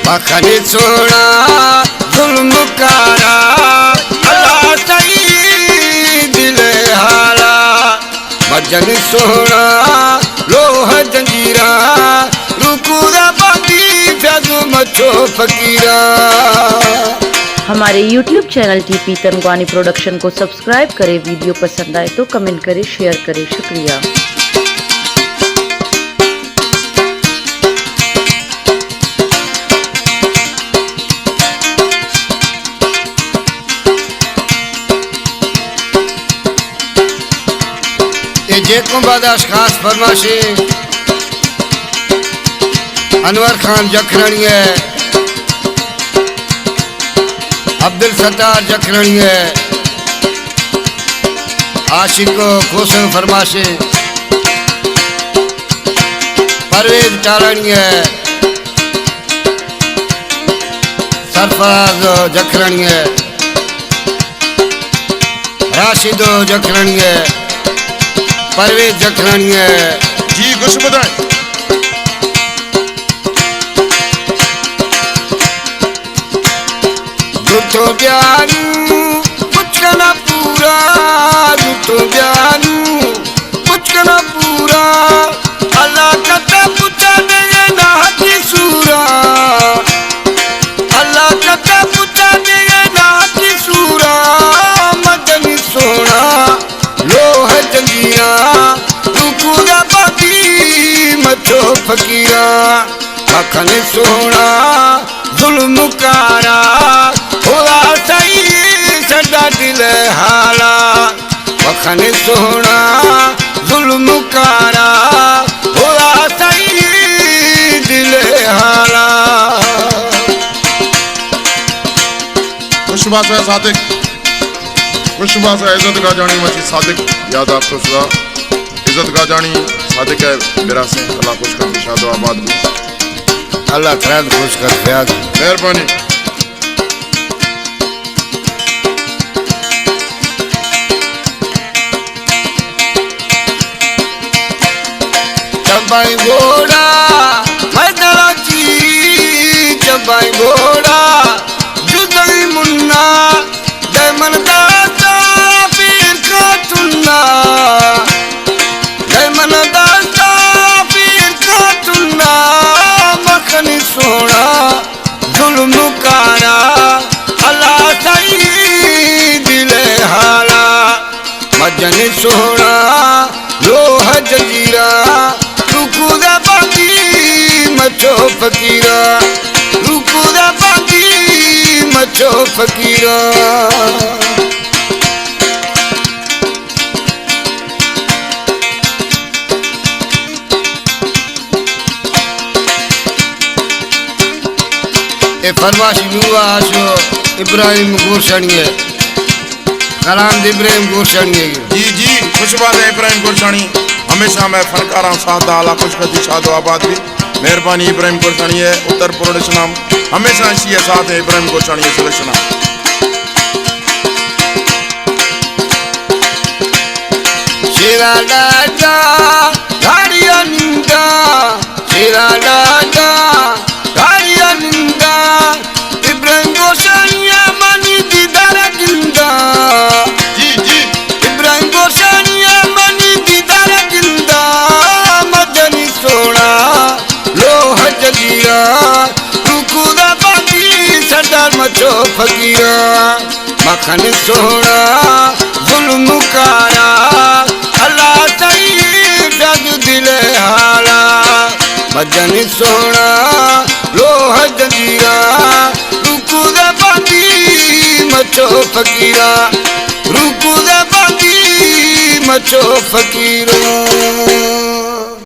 मखनी सोना जुल्म कारा अल्लाह सही दिले हाला मजन सोना लोह जंजीरा रुकूदा बाती फैज़ मचो फकीरा। हमारे YouTube channel TP Tanwani production को सब्सक्राइब करें। वीडियो पसंद आए तो कमेंट करें, शेयर करें। शुक्रिया। जेकुंबादाश खास फरमाशी अनवर खान जखरणी है, अब्दुल सत्तार जखरणी है, आशिको खुशन फरमाशी परवेज टारणी है, सरफराज जखरणी है, राशिदो जखरणी है, परवेज जखरानी है जी। कुछ बताएं। झूठो ब्यानू कुछ ना पूरा, झूठो ब्यानू कुछ ना पूरा अल्लाह कता पूछा देगा ना हकी सूरा, अल्लाह कता पूछा देगा ना हकी सूरा मदनी सोना लोह जंजीरा रुकूदा बाती मचो फकीरा। मखन सोना जुल्म कारा थोड़ा सही सदा दिल हाला मखन सोना जुल्म कारा थोड़ा सही दिल हाला। कुछ बात है सादिक, कुछ बात है इज्जत का जानी मची सादिक याद आपको सुधा इज्जत का जानी सादिक है मेरा से अल्लाह खुश कर शादो आबाद भी अल्लाह खैर खुश कर फयाज मेहरबानी। चबाई घोड़ा मैदाना ची चबाई घोड़ा जुदाई मुन्ना दैमन दाता पीर का तुन्ना दैमन दाता पीर का तुन्ना मखनी सोना जुल्म कारा अल्लाह सही दिले हाला मजन सोना लोह जंजीरा रुकूदा बाती मचो फकीरा, रुकूदा बाती मचो फकीरा। ए फरमाशी नुआ आशो इब्राहिम गोरशानी है, कलाम इब्राहिम गोरशानी है जी जी। खुश बात है इब्राहिम गुरशानी हमेशा मैं फनकारा साथ आला खुश कर शादो आबाद भी मेहरबानी। इब्राहिम गुरशानी है उत्तर प्रदेश नाम हमेशा इसी साथ है इब्राहिम गुरशानी है सुलक्षणा। शेरा डाटा गाड़िया निंदा शेरा डाटा गाड़िया निंदा इब्राहिम गोरशानिया मनी दीदारा जिंदा जी जी। इब्राहिम गोरशानिया मनी दीदारा जिंदा मदनी सोना लोह जंजीरा रुकूदा बाती सरदार मचो फकीरा। मखन सोना जुल्म कारा अल्लाह सही फैज़ दिले हाला मजन सोना लोह जंजीरा रुकूदा बाती मचो फकीरा, रुकूदा बाती मचो फकीरा।